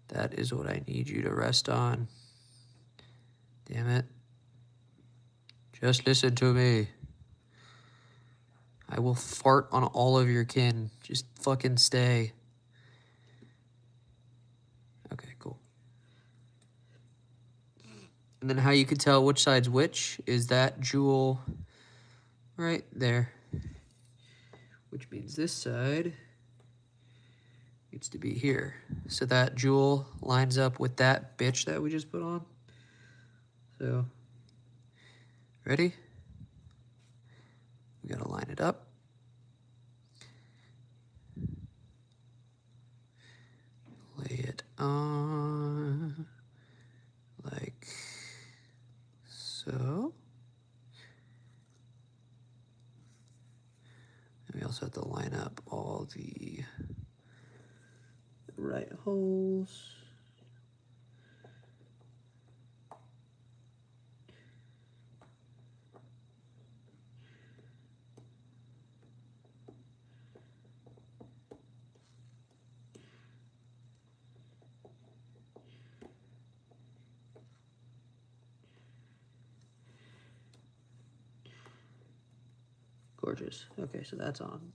That is what I need you to rest on. Damn it. Just listen to me. I will fart on all of your kin. Just fucking stay. Okay, cool. And then how you can tell which side's which is that jewel right there. Which means this side needs to be here. So that jewel lines up with that bitch that we just put on. So, ready? We gotta line it up. Lay it on like so. And we also have to line up all the right holes. Gorgeous. Okay, so that's on.